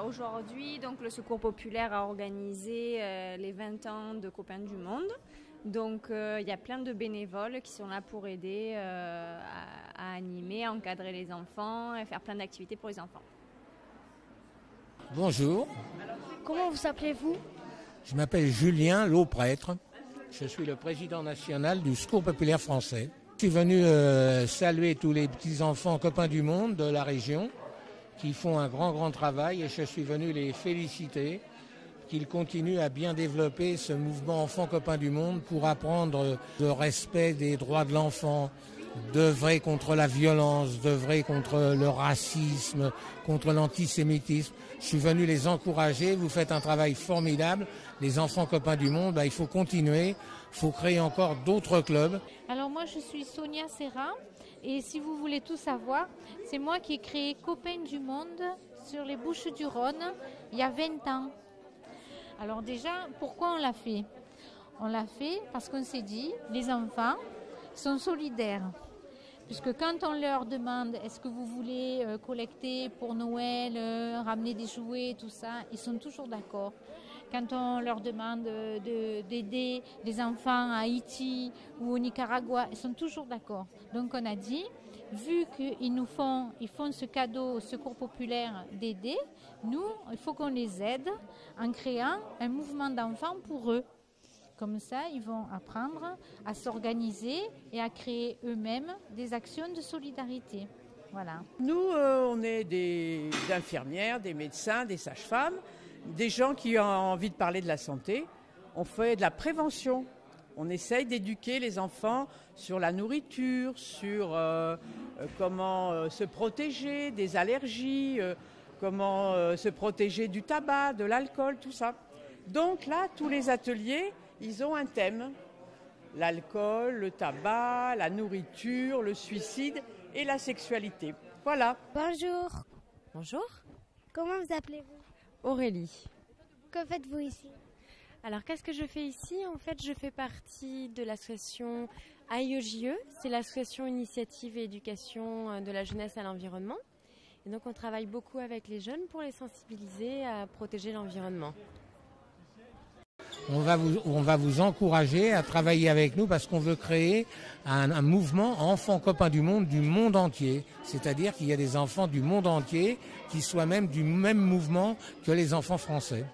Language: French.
Aujourd'hui, donc, le Secours populaire a organisé les 20 ans de Copains du Monde. Donc il y a plein de bénévoles qui sont là pour aider à animer, à encadrer les enfants et faire plein d'activités pour les enfants. Bonjour. Comment vous appelez-vous? Je m'appelle Julien Lauprêtre. Je suis le président national du Secours populaire français. Je suis venu saluer tous les petits-enfants copains du monde de la région qui font un grand travail et je suis venu les féliciter qu'ils continuent à bien développer ce mouvement Enfants copains du monde pour apprendre le respect des droits de l'enfant, d'œuvrer contre la violence, d'œuvrer contre le racisme, contre l'antisémitisme. Je suis venu les encourager, vous faites un travail formidable. Les Enfants copains du monde, il faut continuer, il faut créer encore d'autres clubs. Alors moi je suis Sonia Serra et si vous voulez tout savoir, c'est moi qui ai créé Copains du monde sur les Bouches-du-Rhône il y a 20 ans. Alors déjà, pourquoi on l'a fait? On l'a fait parce qu'on s'est dit, les enfants sont solidaires. Puisque quand on leur demande, est-ce que vous voulez collecter pour Noël, ramener des jouets, tout ça, ils sont toujours d'accord. Quand on leur demande d'aider les enfants à Haïti ou au Nicaragua, ils sont toujours d'accord. Donc on a dit, vu qu'ils font ce cadeau au Secours populaire d'aider, nous, il faut qu'on les aide en créant un mouvement d'enfants pour eux. Comme ça, ils vont apprendre à s'organiser et à créer eux-mêmes des actions de solidarité. Voilà. Nous, on est des infirmières, des médecins, des sages-femmes, des gens qui ont envie de parler de la santé. On fait de la prévention. On essaye d'éduquer les enfants sur la nourriture, sur comment se protéger des allergies, comment se protéger du tabac, de l'alcool, tout ça. Donc là, tous les ateliers, ils ont un thème. L'alcool, le tabac, la nourriture, le suicide et la sexualité. Voilà. Bonjour. Bonjour. Comment vous appelez-vous? Aurélie. Que faites-vous ici? Alors, qu'est-ce que je fais ici? En fait, je fais partie de l'association AIEJE. C'est l'association Initiative et Éducation de la jeunesse à l'environnement. Et donc, on travaille beaucoup avec les jeunes pour les sensibiliser à protéger l'environnement. On va vous encourager à travailler avec nous parce qu'on veut créer un mouvement Enfants copains du monde entier. C'est-à-dire qu'il y a des enfants du monde entier qui soient même du même mouvement que les enfants français.